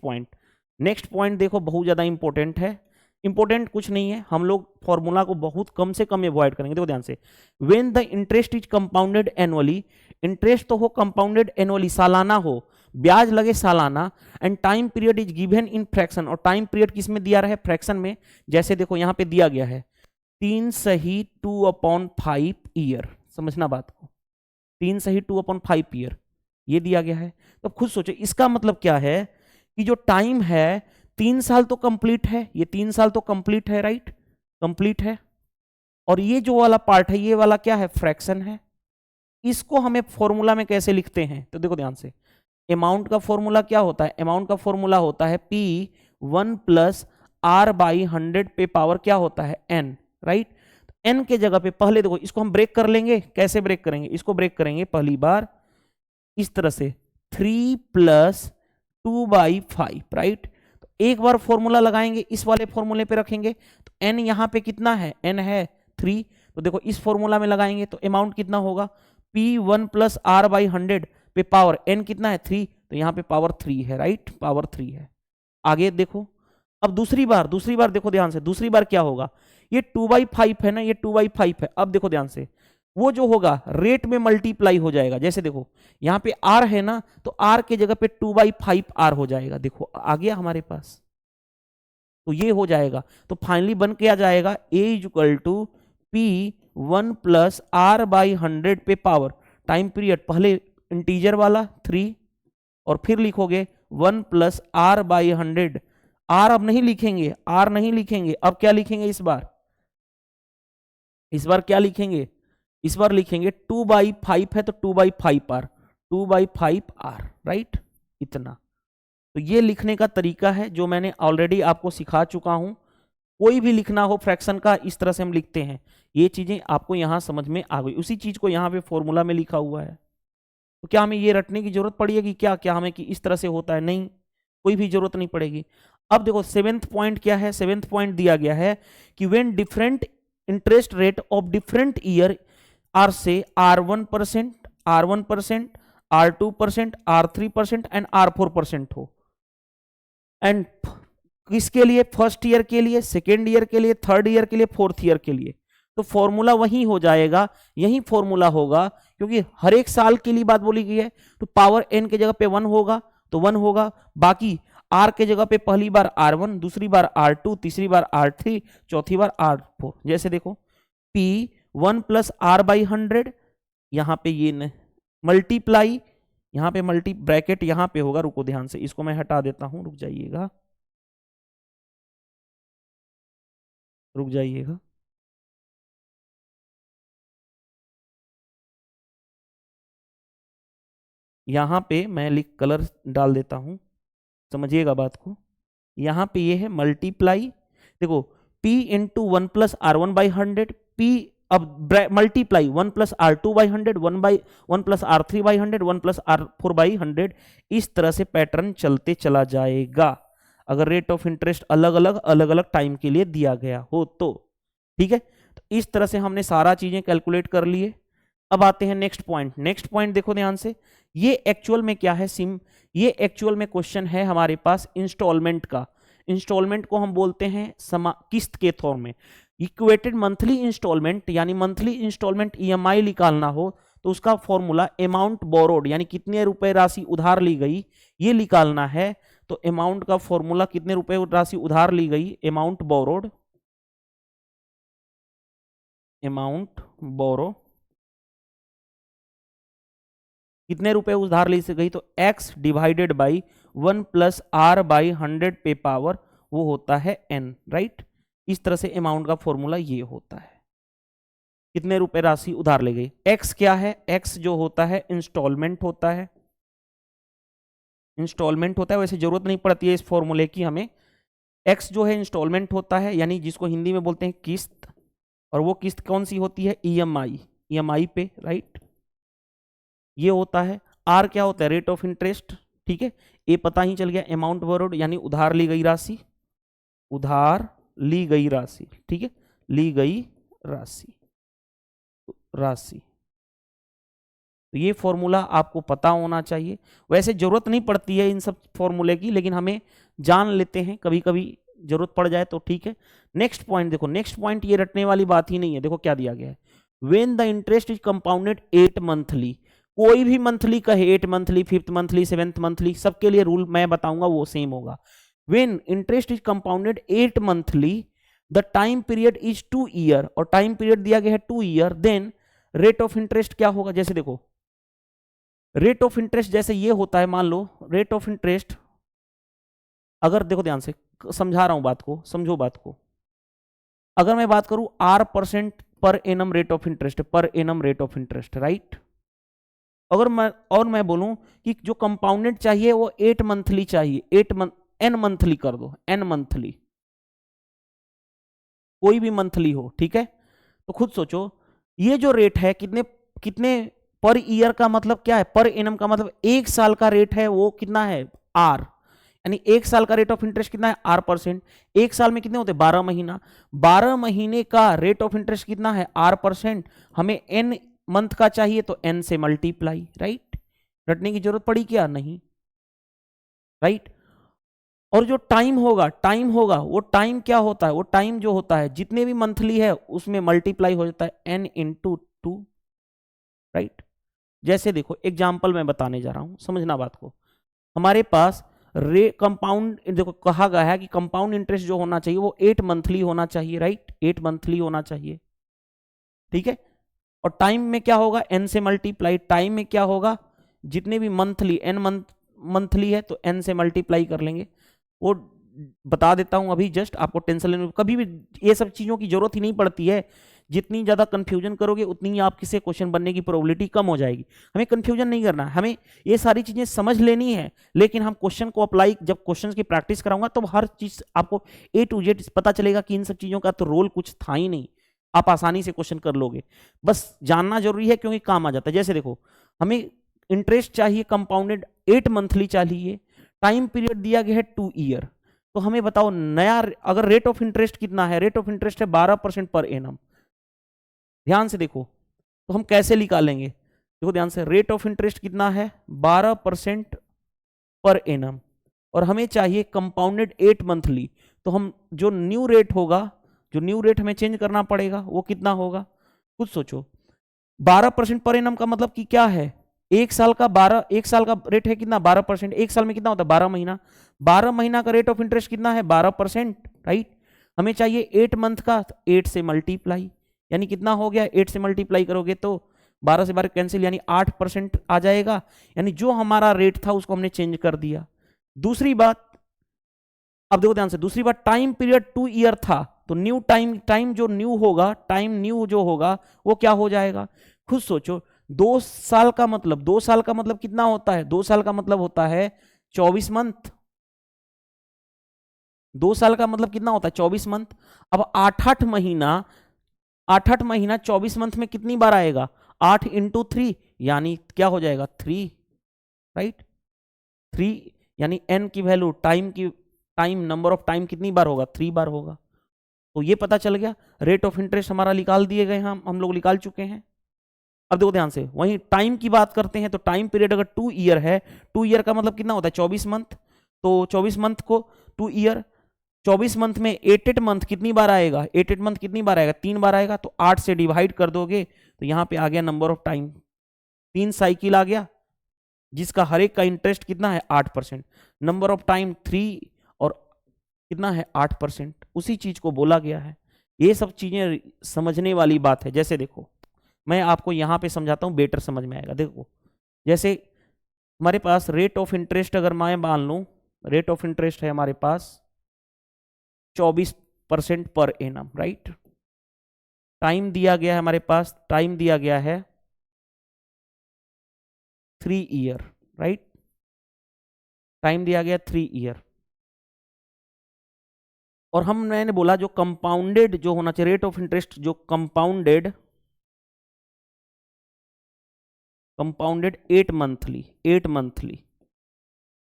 Speaker 1: पॉइंट देखो, बहुत ज्यादा इंपॉर्टेंट है। इंपॉर्टेंट कुछ नहीं है, हम लोग फॉर्मूला को बहुत कम से कम अवॉइड करेंगे। देखो ध्यान से, when the interest is compounded annually, interest तो हो कंपाउंडेड एनुअली, सालाना हो, ब्याज लगे सालाना, and time period is given in fraction, और टाइम पीरियड किस में दिया रहे, फ्रैक्शन में। जैसे देखो यहाँ पे दिया गया है 3 सही 2/5 ईयर, समझना बात को, 3 सही 2/5 ईयर ये दिया गया है। तो खुद सोचो इसका मतलब क्या है कि जो टाइम है 3 साल तो कंप्लीट है, ये 3 साल तो कंप्लीट है, राइट, कंप्लीट है। और ये जो वाला पार्ट है, ये वाला क्या है, फ्रैक्शन है। इसको हमें फॉर्मूला में कैसे लिखते हैं, तो देखो ध्यान से, अमाउंट का फॉर्मूला क्या होता है, अमाउंट का फॉर्मूला होता है P1 प्लस R बाई 100 पे पावर क्या होता है, N, राइट। N के जगह पे पहले देखो, इसको हम ब्रेक कर लेंगे, कैसे ब्रेक करेंगे, इसको ब्रेक करेंगे पहली बार इस तरह से 3 प्लस 2/5, राइट। तो एक बार फॉर्मूला लगाएंगे, इस वाले फॉर्मूले पे रखेंगे, तो n यहाँ पे कितना है, n है 3, तो देखो इस फॉर्मूला में लगाएंगे तो अमाउंट कितना होगा, P1 प्लस R बाई 100 पे पावर n कितना है 3, तो यहाँ पे पावर 3 है, राइट, पावर 3 है। आगे देखो, अब दूसरी बार देखो ध्यान से, दूसरी बार क्या होगा, ये 2/5 है ना, ये 2/5 है। अब देखो ध्यान से, वो जो होगा रेट में मल्टीप्लाई हो जाएगा, जैसे देखो यहाँ पे r है ना, तो r के जगह पे 2/5 r हो जाएगा, देखो आ गया हमारे पास, तो ये हो जाएगा। तो फाइनली बन के आ जाएगा a equal to P1 plus R by 100 पे पावर टाइम पीरियड, पहले इंटीजर वाला 3 और फिर लिखोगे 1 प्लस R बाई 100, R अब नहीं लिखेंगे, R नहीं लिखेंगे, अब क्या लिखेंगे इस बार क्या लिखेंगे, इस बार लिखेंगे 2/5 है तो 2/5 R, 2/5 R, राइट, इतना। तो ये लिखने का तरीका है जो मैंने ऑलरेडी आपको सिखा चुका हूं। कोई भी लिखना हो फ्रैक्शन का, इस तरह से हम लिखते हैं। ये चीजें आपको यहां समझ में आ गई, उसी चीज को यहां पे फॉर्मूला में लिखा हुआ है। तो क्या हमें ये रटने की जरूरत पड़ेगी, क्या हमें कि इस तरह से होता है, नहीं, कोई भी जरूरत नहीं पड़ेगी। अब देखो 7th पॉइंट क्या है, 7th पॉइंट दिया गया है कि when different interest rate of different year are से R1%, R1%, R2%, R3% and R4% हो, एंड किसके लिए, फर्स्ट ईयर के लिए, सेकेंड ईयर के लिए, थर्ड ईयर के लिए, फोर्थ ईयर के लिए, तो फॉर्मूला वही हो जाएगा, यही फॉर्मूला होगा, क्योंकि हर एक साल के लिए बात बोली गई है। तो पावर n के जगह पे 1 होगा तो 1 होगा, बाकी r के जगह पे पहली बार R1, दूसरी बार R2, तीसरी बार R3, चौथी बार R4। जैसे देखो P1 प्लस R बाई 100, यहां पे ये मल्टीप्लाई, यहां पे मल्टी ब्रैकेट यहां पे होगा, रुको ध्यान से, इसको मैं हटा देता हूं, रुक जाइएगा, रुक जाइएगा, यहां पे मैं लिख कलर डाल देता हूं, समझिएगा बात को। यहां पे ये है मल्टीप्लाई, देखो P into 1 plus R1 by 100, P अब multiply 1 plus R2 by 100, 1 plus R3 by 100, 1 plus R4 by 100, इस तरह से पैटर्न चलते चला जाएगा, अगर रेट ऑफ इंटरेस्ट अलग अलग टाइम के लिए दिया गया हो तो, ठीक है। तो इस तरह से हमने सारा चीजें कैलकुलेट कर लिए। अब आते हैं नेक्स्ट पॉइंट देखो ध्यान से, ये एक्चुअल में क्या है, ये एक्चुअल में क्वेश्चन है हमारे पास इंस्टॉलमेंट का। इंस्टॉलमेंट को हम बोलते हैं किस्त के फॉर्म में। इक्वेटेड मंथली इंस्टॉलमेंट, यानी मंथली इंस्टॉलमेंट EMI निकालना हो तो उसका फॉर्मूला अमाउंट बोरोड, यानी कितने रुपए राशि उधार ली गई, ये निकालना है। तो अमाउंट का फॉर्मूला कितने रुपए राशि उधार ली गई, अमाउंट बोरोड, अमाउंट बोरो, कितने रुपए उधार ली से गई, तो x divided by 1 plus R by 100 पे पावर, वो होता है n, राइट। इस तरह से अमाउंट का फॉर्मूला ये होता है, कितने रुपए राशि उधार ले गई। x क्या है, x जो होता है इंस्टॉलमेंट होता है, इंस्टॉलमेंट होता है, वैसे जरूरत नहीं पड़ती है इस फॉर्मूले की हमें। x जो है इंस्टॉलमेंट होता है, यानी जिसको हिंदी में बोलते हैं किस्त, और वो किस्त कौन सी होती है, EMI पे, राइट, ये होता है। R क्या होता है, रेट ऑफ इंटरेस्ट, ठीक है। ए पता ही चल गया, अमाउंट बोरोड यानी उधार ली गई राशि, उधार ली गई राशि, ठीक है, ली गई राशि, तो ये फॉर्मूला आपको पता होना चाहिए। वैसे जरूरत नहीं पड़ती है इन सब फॉर्मूले की, लेकिन हमें जान लेते हैं, कभी कभी जरूरत पड़ जाए तो ठीक है। नेक्स्ट पॉइंट देखो, नेक्स्ट पॉइंट ये रटने वाली बात ही नहीं है, देखो क्या दिया गया है, when the interest is compounded 8 monthly, कोई भी मंथली कहे, 8 monthly, 5th monthly, 7th monthly, सबके लिए रूल मैं बताऊंगा वो सेम होगा। When interest is compounded 8 monthly, the time period is 2 year, और टाइम पीरियड दिया गया है 2 year, then rate of interest क्या होगा, जैसे देखो रेट ऑफ इंटरेस्ट जैसे ये होता है, मान लो रेट ऑफ इंटरेस्ट अगर देखो ध्यान से समझा रहा हूं बात को, समझो बात को। अगर मैं बात करूं R% per annum rate of interest, per annum rate of interest, right. अगर मैं बोलूं कि जो कंपाउंडेड चाहिए वो 8 मंथली चाहिए, 8 मंथ, एन मंथली कर दो, एन मंथली, कोई भी मंथली हो, ठीक है। तो खुद सोचो ये जो रेट है कितने कितने पर ईयर का मतलब क्या है, पर एनम का मतलब एक साल का रेट है, वो कितना है आर, यानी एक साल का रेट ऑफ इंटरेस्ट कितना है R%। एक साल में कितने होते हैं 12 महीना, 12 महीने का रेट ऑफ इंटरेस्ट कितना है R%। हमें एन मंथ का चाहिए तो एन से मल्टीप्लाई, राइट। रटने की जरूरत पड़ी क्या, नहीं, राइट। और जो टाइम होगा वो टाइम क्या होता है, वो टाइम जो होता है जितने भी मंथली है उसमें मल्टीप्लाई हो जाता है n इंटू 2, राइट। जैसे देखो एग्जाम्पल मैं बताने जा रहा हूं, समझना बात को। हमारे पास कंपाउंड, देखो कहा गया है कि कंपाउंड इंटरेस्ट जो होना चाहिए वो 8 मंथली होना चाहिए, राइट, 8 मंथली होना चाहिए, ठीक है। और टाइम में क्या होगा, n से मल्टीप्लाई, टाइम में क्या होगा, जितने भी मंथली, n मंथली है तो n से मल्टीप्लाई कर लेंगे। वो बता देता हूं अभी, जस्ट आपको टेंशन लेने, कभी भी ये सब चीजों की जरूरत ही नहीं पड़ती है। जितनी ज्यादा कंफ्यूजन करोगे उतनी ही आपके से क्वेश्चन बनने की प्रोबेबिलिटी कम हो जाएगी। हमें कंफ्यूजन नहीं करना, हमें ये सारी चीजें समझ लेनी है, लेकिन हम क्वेश्चन को अप्लाई, जब क्वेश्चन की प्रैक्टिस कराऊंगा तो हर चीज आपको A to Z पता चलेगा कि इन सब चीजों का तो रोल कुछ था ही नहीं, आप आसानी से क्वेश्चन कर लोगे। बस जानना जरूरी है क्योंकि काम आ जाता है। जैसे देखो हमें इंटरेस्ट चाहिए कंपाउंडेड 8 मंथली चाहिए, टाइम पीरियड दिया गया है 2 ईयर। तो हमें बताओ नया, अगर रेट ऑफ इंटरेस्ट कितना है, रेट ऑफ इंटरेस्ट है 12% पर एनम। ध्यान से देखो तो हम कैसे निकालेंगे, देखो ध्यान से, रेट ऑफ इंटरेस्ट कितना है 12% पर एनम, और हमें चाहिए कंपाउंडेड 8 मंथली। तो हम जो न्यू रेट होगा, जो न्यू रेट हमें चेंज करना पड़ेगा वो कितना होगा, कुछ सोचो। 12% पर एनम का मतलब कि क्या है, एक साल का 12, एक साल का रेट है कितना 12%, एक साल में कितना होता है 12 महीना, 12 महीना का रेट ऑफ इंटरेस्ट कितना है 12%, राइट। हमें चाहिए 8 मंथ का, तो 8 से मल्टीप्लाई, यानी कितना हो गया, 8 से मल्टीप्लाई करोगे तो 12 से 12 कैंसिल, यानी 8% आ जाएगा, यानी जो हमारा रेट था उसको हमने चेंज कर दिया। दूसरी बात, अब देखो ध्यान से, दूसरी बात, टाइम पीरियड 2 ईयर था, तो न्यू टाइम जो न्यू होगा, टाइम न्यू जो होगा वो क्या हो जाएगा, खुद सोचो। 2 साल का मतलब, 2 साल का मतलब कितना होता है, 2 साल का मतलब होता है 24 मंथ। 2 साल का मतलब कितना होता है 24 मंथ। अब 8 महीना, 8 महीना 24 मंथ में कितनी बार आएगा, 8 इंटू 3, यानी क्या हो जाएगा 3, राइट। 3 यानी n की value, time number of time कितनी बार होगा, 3 बार होगा। तो ये पता चल गया, रेट ऑफ इंटरेस्ट हमारा निकाल दिए गए, हम लोग निकाल चुके हैं। अब देखो ध्यान से, वहीं टाइम की बात करते हैं, तो टाइम पीरियड अगर 2 ईयर है, 2 ईयर का मतलब कितना होता है 24 मंथ, तो 24 मंथ को 2 ईयर, 24 मंथ में 8 मंथ कितनी बार आएगा, 8 मंथ कितनी बार आएगा, 3 बार आएगा। तो 8 से डिवाइड कर दोगे तो यहां पे आ गया नंबर ऑफ टाइम, 3 साइकिल आ गया, जिसका हर एक का इंटरेस्ट कितना है 8%, नंबर ऑफ टाइम 3, और कितना है 8%, उसी चीज को बोला गया है। ये सब चीजें समझने वाली बात है। जैसे देखो मैं आपको यहां पे समझाता हूं, बेटर समझ में आएगा। देखो जैसे हमारे पास रेट ऑफ इंटरेस्ट, अगर मैं मान लूं रेट ऑफ इंटरेस्ट है हमारे पास 24% पर एनम, राइट। टाइम दिया गया है हमारे पास, टाइम दिया गया है 3 ईयर, राइट, टाइम दिया गया 3 ईयर। और मैंने बोला जो कंपाउंडेड जो होना चाहिए रेट ऑफ इंटरेस्ट, जो कंपाउंडेड 8 मंथली, 8 मंथली,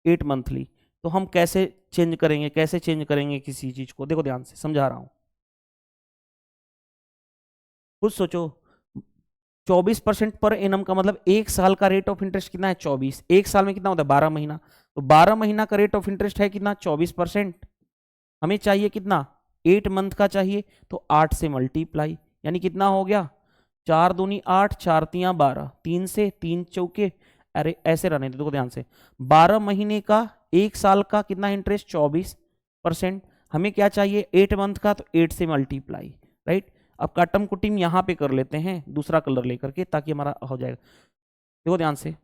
Speaker 1: 8 मंथली। तो हम कैसे चेंज करेंगे, कैसे चेंज करेंगे किसी चीज को, देखो ध्यान से समझा रहा हूं, कुछ सोचो। 24% पर एनम का मतलब एक साल का रेट ऑफ इंटरेस्ट कितना है 24, एक साल में कितना होता है 12 महीना, तो 12 महीना का रेट ऑफ इंटरेस्ट है कितना 24%। हमें चाहिए कितना 8 मंथ का चाहिए, तो 8 से मल्टीप्लाई, यानी कितना हो गया 4 दूनी 8, 4 तियां 12, 3 से 3 चौके, अरे ऐसे रहने दो, देखो ध्यान से, 12 महीने का, एक साल का कितना इंटरेस्ट 24%। हमें क्या चाहिए 8 मंथ का, तो 8 से मल्टीप्लाई, राइट। अब काटम कुटिम यहां पे कर लेते हैं दूसरा कलर लेकर के, ताकि हमारा हो जाएगा। देखो ध्यान से,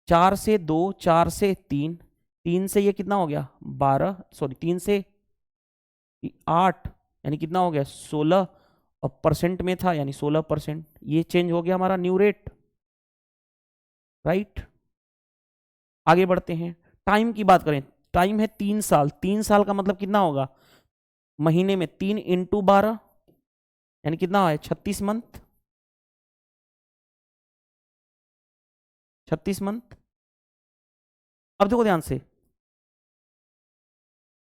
Speaker 1: 4 से 2, 4 से 3, 3 से ये कितना हो गया 12, सॉरी 3 से 8 यानी कितना हो गया 16, और परसेंट में था यानी 16%। ये चेंज हो गया हमारा न्यू रेट, राइट। आगे बढ़ते हैं, टाइम की बात करें, टाइम है 3 साल। 3 साल का मतलब कितना होगा, महीने में 3 इंटू 12 यानी कितना है 36 मंथ, 36 मंथ। अब देखो ध्यान से,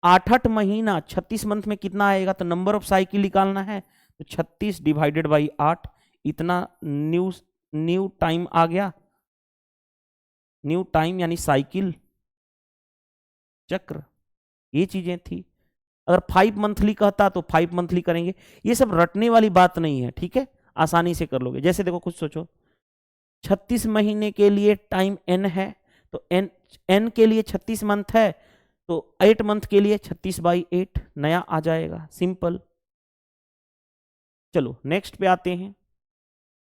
Speaker 1: 8 महीना 36 मंथ में कितना आएगा, तो नंबर ऑफ साइकिल निकालना है, तो 36 डिवाइडेड बाई 8, इतना न्यू टाइम आ गया। न्यू टाइम यानी साइकिल, चक्र, ये चीजें थी। अगर 5 मंथली कहता तो 5 मंथली करेंगे। ये सब रटने वाली बात नहीं है, ठीक है, आसानी से कर लोगे। जैसे देखो, कुछ सोचो, 36 महीने के लिए टाइम n है, तो n के लिए 36 मंथ है, तो 8 मंथ के लिए 36/8 नया आ जाएगा, सिंपल। चलो नेक्स्ट पे आते हैं।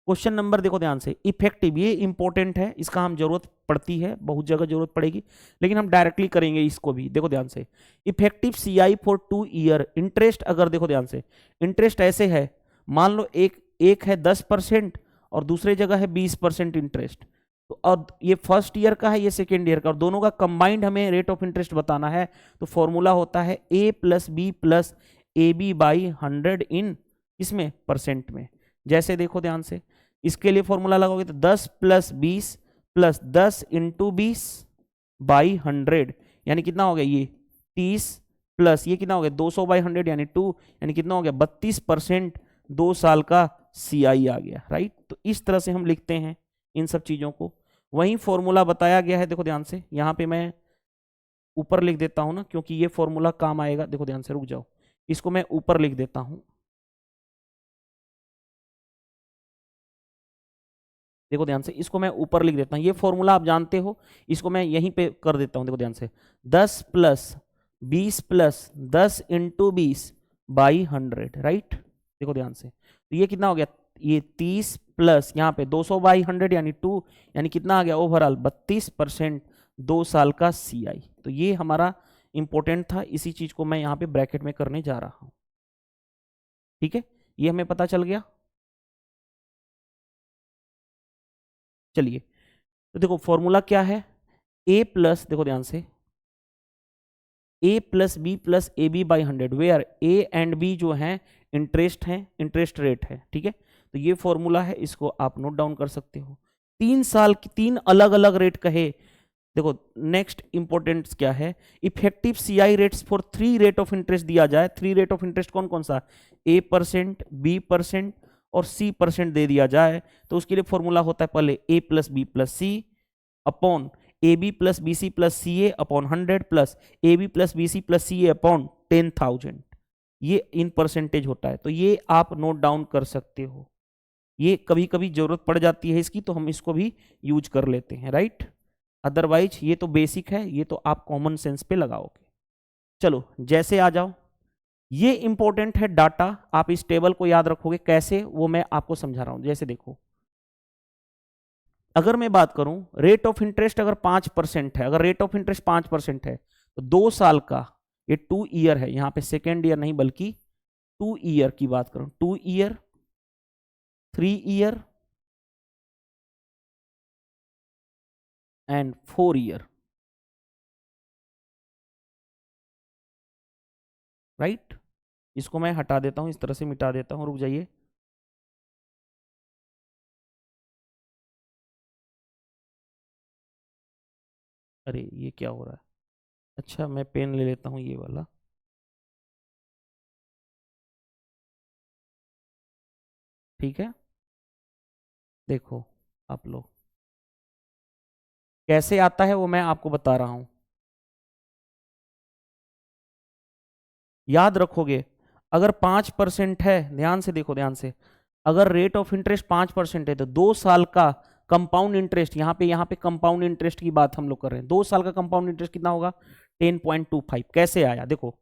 Speaker 1: क्वेश्चन नंबर देखो ध्यान से, इफेक्टिव, ये इंपॉर्टेंट है, इसका हम जरूरत पड़ती है, बहुत जगह जरूरत पड़ेगी, लेकिन हम डायरेक्टली करेंगे इसको भी। देखो ध्यान से, effective CI for 2 year interest, अगर देखो ध्यान से, इंटरेस्ट ऐसे है, मान लो एक है 10% और दूसरे जगह है 20% इंटरेस्ट, तो अब ये फर्स्ट ईयर का है, ये सेकेंड ईयर का, और दोनों का कंबाइंड हमें रेट ऑफ इंटरेस्ट बताना है, तो फॉर्मूला होता है A + B + AB/100 इन इसमें परसेंट में। जैसे देखो ध्यान से, इसके लिए फॉर्मूला लगाओगे तो 10 + 20 + 10 × 20/100 यानी कितना हो गया, ये 30 प्लस ये कितना हो गया 200/100 यानी 2, यानी कितना हो गया 32%, 2 साल का CI आ गया, राइट। तो इस तरह से हम लिखते हैं इन सब चीजों को। वही फॉर्मूला बताया गया है, देखो ध्यान से, यहाँ पे मैं ऊपर लिख देता हूं ना, क्योंकि ये फॉर्मूला काम आएगा। देखो ध्यान से, रुक जाओ, इसको मैं ऊपर लिख देता हूं। देखो ध्यान से, इसको मैं ऊपर लिख देता हूं, ये फॉर्मूला आप जानते हो, इसको मैं यहीं पे कर देता हूं। देखो ध्यान से, 10 + 20 + 10 × 20/100, राइट। देखो ध्यान से, तो ये कितना हो गया, ये 30 प्लस यहाँ पे 200/100 यानी 2, यानी कितना आ गया ओवरऑल 32%, 2 साल का CI। तो ये हमारा इंपॉर्टेंट था, इसी चीज को मैं यहाँ पे ब्रैकेट में करने जा रहा हूं, ठीक है, ये हमें पता चल गया। चलिए, तो देखो फॉर्मूला क्या है, देखो ध्यान से, A + B + AB/100 where A and B जो है इंटरेस्ट है, इंटरेस्ट रेट है, ठीक है। तो ये फॉर्मूला है, इसको आप नोट डाउन कर सकते हो। 3 साल की 3 अलग अलग रेट कहे। देखो नेक्स्ट इंपॉर्टेंट क्या है, effective CI rates for 3 rate of interest दिया जाए। 3 रेट ऑफ इंटरेस्ट कौन कौन सा, A%, B% और C% दे दिया जाए, तो उसके लिए फॉर्मूला होता है पहले A + B + C upon AB + BC + CA upon 100 plus AB + BC + CA upon 10,000। ये इन परसेंटेज होता है, तो ये आप नोट डाउन कर सकते हो। ये कभी कभी जरूरत पड़ जाती है इसकी, तो हम इसको भी यूज कर लेते हैं, राइट। अदरवाइज ये तो बेसिक है, ये तो आप कॉमन सेंस पे लगाओगे। चलो जैसे आ जाओ, ये इंपॉर्टेंट है डाटा, आप इस टेबल को याद रखोगे कैसे, वो मैं आपको समझा रहा हूं। जैसे देखो, अगर मैं बात करूं रेट ऑफ इंटरेस्ट अगर 5% है, अगर रेट ऑफ इंटरेस्ट 5% है, तो 2 साल का, ये 2 ईयर है, यहां पे सेकेंड ईयर नहीं बल्कि 2 ईयर की बात करूं, 2 year, 3 year and 4 year, right. इसको मैं हटा देता हूं, इस तरह से मिटा देता हूं, रुक जाइए। अरे ये क्या हो रहा है, अच्छा मैं पेन ले लेता हूं ये वाला, ठीक है। देखो आप लोग, कैसे आता है वो मैं आपको बता रहा हूं, याद रखोगे। अगर 5% है, ध्यान से देखो, ध्यान से, अगर रेट ऑफ इंटरेस्ट 5% है, तो 2 साल का कंपाउंड इंटरेस्ट, यहाँ पे कंपाउंड इंटरेस्ट की बात हम लोग कर रहे हैं, 2 साल का कंपाउंड इंटरेस्ट कितना होगा 10.25। कैसे आया, देखो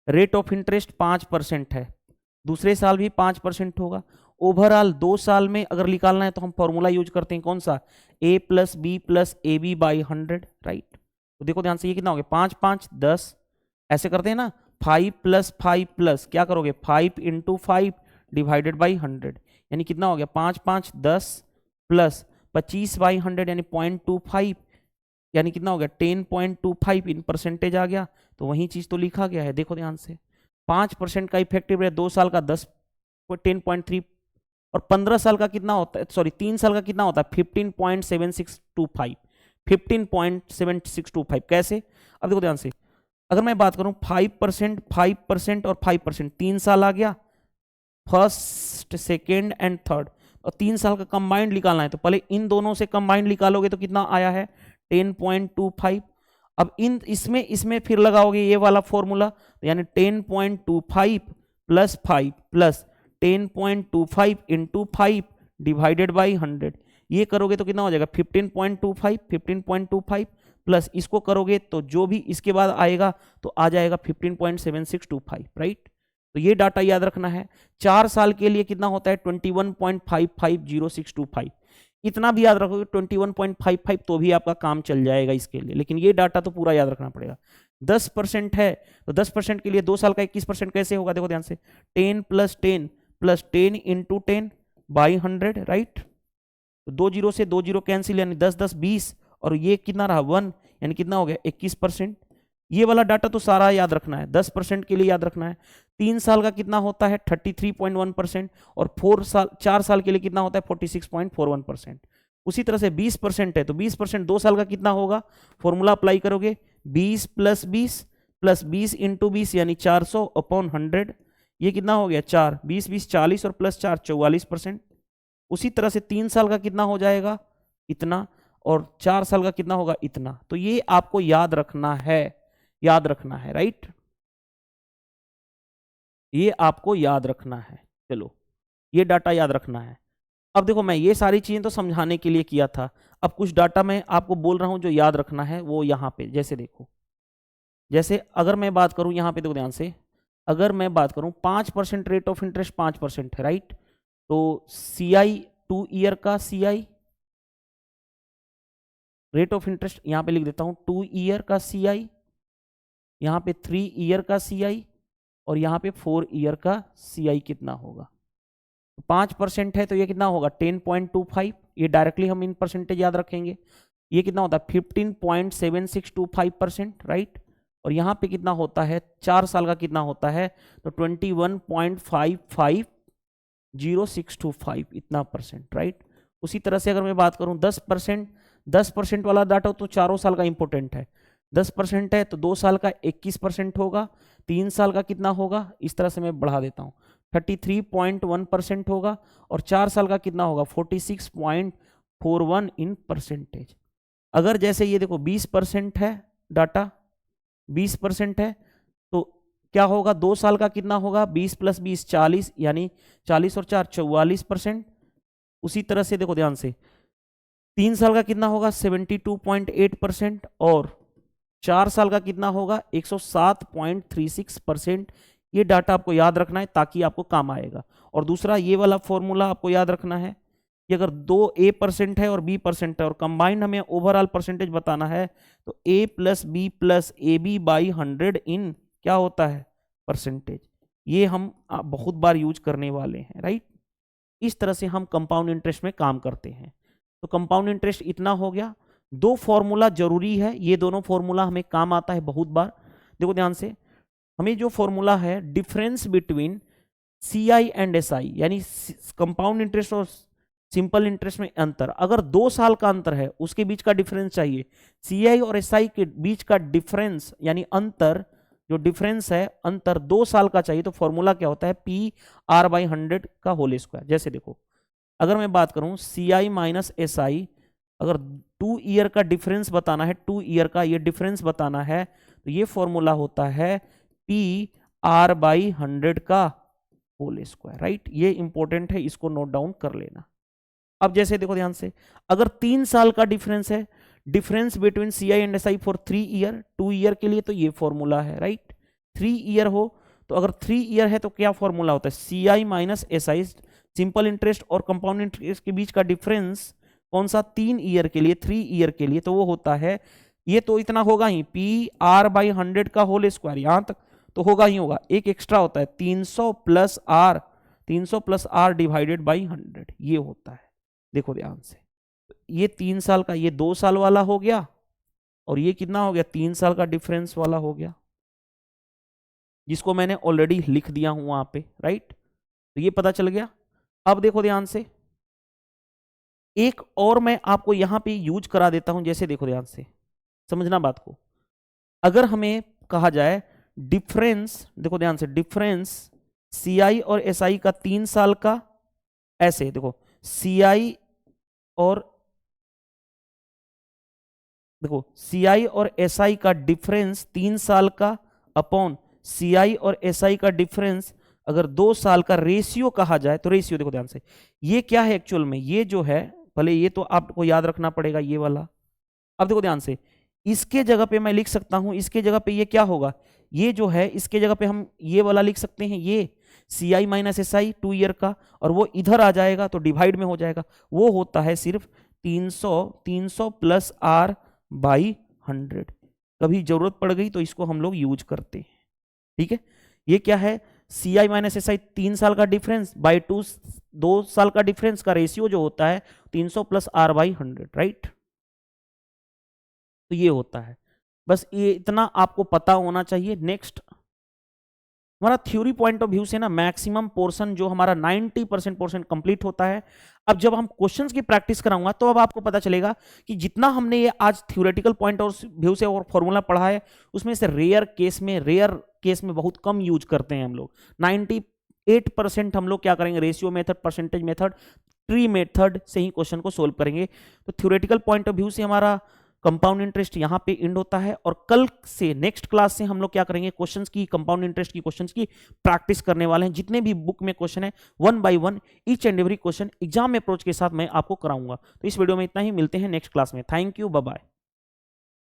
Speaker 1: रेट ऑफ इंटरेस्ट 5% है, दूसरे साल भी 5% होगा, ओवरऑल 2 साल में अगर निकालना है तो हम फॉर्मूला यूज करते हैं कौन सा, A + B + AB/100, राइट। तो देखो ध्यान से, ये कितना हो गया 5 5 10, ऐसे करते हैं ना, 5 प्लस 5 प्लस क्या करोगे 5 इंटू 5 डिवाइडेड बाई 100, यानी कितना हो गया 5 5 10 प्लस 25 बाई 100 यानी 0.25, यानी कितना हो गया 10.25 इन परसेंटेज आ गया। तो वही चीज तो लिखा गया है, देखो ध्यान से, 5% का इफेक्टिव रेट, 2 साल का 10.3, और 15 साल का कितना होता है, सॉरी 3 साल का कितना होता है 15.7625, 15.7625 कैसे। अब देखो ध्यान से, अगर मैं बात करूं 5%, 5% और 5%, 3 साल आ गया, फर्स्ट सेकेंड एंड थर्ड, और 3 साल का कंबाइंड निकालना है, तो पहले इन दोनों से कंबाइंड निकालोगे तो कितना आया है 10.25। अब इसमें फिर लगाओगे ये वाला फॉर्मूला, यानी 10.25 plus 5 plus 10.25 into 5 divided by 100, ये करोगे तो कितना हो जाएगा 15.25 प्लस इसको करोगे तो जो भी इसके बाद आएगा तो आ जाएगा 15.7625, राइट। तो ये डाटा याद रखना है। 4 साल के लिए कितना होता है 21.550625, इतना भी याद रखोगे 21.55 तो भी आपका काम चल जाएगा इसके लिए, लेकिन ये डाटा तो पूरा याद रखना पड़ेगा। 10% है तो 10% के लिए 2 साल का 21% कैसे होगा, देखो ध्यान से, 10 प्लस 10 इंटू 10 बाई 100, राइट। तो 2 जीरो से 2 जीरो कैंसिल, यानी 10 10 20, और ये कितना रहा 1, यानी कितना हो गया 21%। ये वाला डाटा तो सारा याद रखना है, 10% के लिए याद रखना है। 3 साल का कितना होता है 33.1%, और 4 साल के लिए कितना होता है 46.41%। उसी तरह से 20% है तो 20% 2 साल का कितना होगा, फॉर्मूला अप्लाई करोगे 20 प्लस 20 प्लस 20 इंटू 20 यानी 400 अपॉन 100, ये कितना हो गया 4, 20 20 40 और प्लस 4 44%। उसी तरह से 3 साल का कितना हो जाएगा इतना, और 4 साल का कितना होगा इतना। तो ये आपको याद रखना है, याद रखना है, राइट, ये आपको याद रखना है। चलो, ये डाटा याद रखना है। अब देखो, मैं ये सारी चीजें तो समझाने के लिए किया था, अब कुछ डाटा मैं आपको बोल रहा हूं जो याद रखना है, वो यहाँ पे जैसे देखो, जैसे अगर मैं बात करूं यहाँ पे, देखो ध्यान से, अगर मैं बात करूं 5% रेट ऑफ इंटरेस्ट 5% है, राइट। तो CI 2 ईयर का CI रेट ऑफ इंटरेस्ट यहां पे लिख देता हूं, 2 ईयर का CI, यहां पे 3 ईयर का CI, और यहां पे 4 ईयर का CI कितना होगा। 5% है तो ये कितना होगा 10.25, ये डायरेक्टली हम इन परसेंटेज याद रखेंगे। ये कितना होता है 15.7625%, राइट। और यहाँ पे कितना होता है 4 साल का कितना होता है तो 21.550625 इतना परसेंट, राइट। उसी तरह से अगर मैं बात करूं 10% वाला डाटा तो 4 साल का इंपॉर्टेंट है, 10% है तो 2 साल का 21% होगा, 3 साल का कितना होगा, इस तरह से मैं बढ़ा देता हूं 33.1% होगा, और 4 साल का कितना होगा 46.41 इन परसेंटेज। अगर जैसे ये देखो 20% है डाटा, 20% है तो क्या होगा 2 साल का कितना होगा 20 प्लस 20 40, यानी 40 और 4 44%। उसी तरह से देखो ध्यान से 3 साल का कितना होगा 72.8%, और 4 साल का कितना होगा 107.36%। ये डाटा आपको याद रखना है ताकि आपको काम आएगा। और दूसरा ये वाला फॉर्मूला आपको याद रखना है कि अगर 2A% है और B% है और कंबाइंड हमें ओवरऑल परसेंटेज बताना है तो A plus B plus AB by 100 इन क्या होता है परसेंटेज। ये हम बहुत बार यूज करने वाले हैं, राइट। इस तरह से हम कंपाउंड इंटरेस्ट में काम करते हैं। तो कंपाउंड इंटरेस्ट इतना हो गया। 2 फॉर्मूला जरूरी है, ये दोनों फॉर्मूला हमें काम आता है बहुत बार। देखो ध्यान से, हमें जो फॉर्मूला है difference between CI and SI, यानी कंपाउंड इंटरेस्ट और सिंपल इंटरेस्ट में अंतर, अगर 2 साल का अंतर है उसके बीच का डिफरेंस चाहिए। CI और SI के बीच का डिफरेंस यानी अंतर, जो डिफरेंस है अंतर 2 साल का चाहिए, तो फॉर्मूला क्या होता है PR/100 का होल स्क्वायर। जैसे देखो, अगर मैं बात करूं CI माइनस SI, अगर 2 ईयर का डिफरेंस बताना है, 2 ईयर का ये डिफरेंस बताना है, तो ये फॉर्मूला होता है PR/100 का होल स्क्वायर, राइट। ये इंपॉर्टेंट है, इसको नोट डाउन कर लेना। अब जैसे देखो ध्यान से, अगर 3 साल का डिफरेंस है, difference between CI and SI for 3 year, 2 year के लिए तो ये फॉर्मूला है, राइट। 3 ईयर हो तो अगर 3 ईयर है तो क्या फॉर्मूला होता है CI minus SI, simple interest और कंपाउंड इंटरेस्ट के बीच का डिफरेंस कौन सा 3 ईयर के लिए, 3 ईयर के लिए, तो वो होता है ये तो इतना होगा ही, पी आर बाई 100 का होल स्क्वायर, यहां तक तो होगा ही होगा। एक एक्स्ट्रा होता है 300 plus R, 300 plus R divided by 100, ये होता है। देखो ध्यान से, ये 3 साल का, ये 2 साल वाला हो गया, और ये कितना हो गया, 3 साल का डिफरेंस वाला हो गया, जिसको मैंने ऑलरेडी लिख दिया हूं वहां पे, राइट। तो ये पता चल गया। अब देखो ध्यान से, एक और मैं आपको यहां पे यूज करा देता हूं। जैसे देखो ध्यान से, समझना बात को, अगर हमें कहा जाए डिफरेंस, देखो ध्यान से, डिफरेंस सीआई और एसआई का 3 साल का, ऐसे देखो सीआई और, देखो सीआई और एसआई का डिफरेंस 3 साल का अपॉन सीआई और एसआई का डिफरेंस अगर 2 साल का रेशियो कहा जाए, तो रेशियो देखो ध्यान से, ये क्या है एक्चुअल में, ये जो है, भले ये तो आपको याद रखना पड़ेगा ये वाला। अब देखो ध्यान से, इसके जगह पे मैं लिख सकता हूं, इसके जगह पे ये क्या होगा, ये जो है इसके जगह पे हम ये वाला लिख सकते हैं, ये सी आई माइनस एस आई 2 ईयर का, और वो इधर आ जाएगा तो डिवाइड में हो जाएगा, वो होता है सिर्फ 300 प्लस आर बाई 100। कभी जरूरत पड़ गई तो इसको हम लोग यूज करते हैं, ठीक है। ये क्या है, सी आई माइनस एस आई 3 साल का डिफरेंस बाई 2 साल का डिफरेंस का रेशियो जो होता है 300 प्लस आर बाई 100, राइट। तो ये होता है, बस ये इतना आपको पता होना चाहिए। नेक्स्ट, हमारा थ्योरी पॉइंट ऑफ व्यू से ना मैक्सिमम पोर्शन जो हमारा 90% पोर्शन कंप्लीट होता है। अब जब हम क्वेश्चंस की प्रैक्टिस कराऊंगा तो अब आपको पता चलेगा कि जितना हमने ये आज थ्योरेटिकल पॉइंट ऑफ व्यू से और फॉर्मूला पढ़ा है, उसमें से रेयर केस में बहुत कम यूज करते हैं हम लोग। 98% हम लोग क्या करेंगे, ratio method, percentage method, tree method से ही क्वेश्चन को सोल्व करेंगे। तो थ्योरेटिकल पॉइंट ऑफ व्यू से हमारा कंपाउंड इंटरेस्ट यहाँ पे एंड होता है, और कल से नेक्स्ट क्लास से हम लोग क्या करेंगे, क्वेश्चंस की, कंपाउंड इंटरेस्ट की क्वेश्चंस की प्रैक्टिस करने वाले हैं। जितने भी बुक में क्वेश्चन है 1 by 1 each and every question exam approach के साथ मैं आपको कराऊंगा। तो इस वीडियो में इतना ही, मिलते हैं नेक्स्ट क्लास में। Thank you, bye bye.